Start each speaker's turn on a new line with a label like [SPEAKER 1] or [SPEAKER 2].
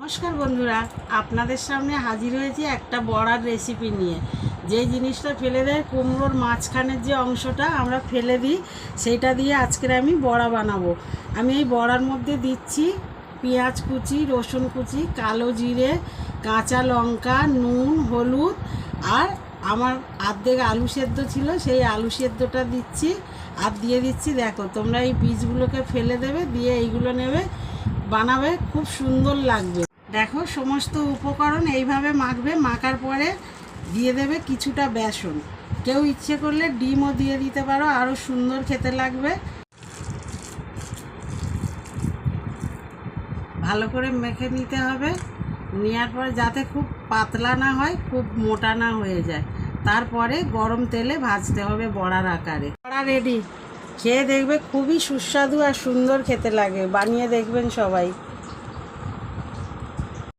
[SPEAKER 1] নমস্কার বন্ধুরা, আপনাদের সামনে হাজির হয়েছি একটা বড়ার রেসিপি নিয়ে। যে জিনিসটা ফেলে দেয়, কুমড়োর মাঝখানের যে অংশটা আমরা ফেলে দিই, সেইটা দিয়ে আজকের আমি বড়া বানাবো। আমি এই বড়ার মধ্যে দিচ্ছি পেঁয়াজ কুচি, রসুন কুচি, কালো জিরে, কাঁচা লঙ্কা, নুন, হলুদ, আর আমার অর্ধেক আলু সেদ্ধ ছিল, সেই আলু সেদ্ধটা দিচ্ছি। আর দিয়ে দিচ্ছি, দেখো তোমরা এই বীজগুলোকে ফেলে দেবে, দিয়ে এইগুলো নেবে, বানাবে, খুব সুন্দর লাগবে। দেখো সমস্ত উপকরণ এইভাবে মাখবে, মাখার পরে দিয়ে দেবে কিছুটা বেসন। কেউ ইচ্ছে করলে ডিমও দিয়ে দিতে পারো, আরও সুন্দর খেতে লাগবে। ভালো করে মেখে নিতে হবে, নেওয়ার পরে যাতে খুব পাতলা না হয়, খুব মোটা না হয়ে যায়। তারপরে গরম তেলে ভাজতে হবে বড়ার আকারে। বড়া রেডি, খেয়ে দেখবে খুবই সুস্বাদু আর সুন্দর খেতে লাগে। বানিয়ে দেখবেন সবাই।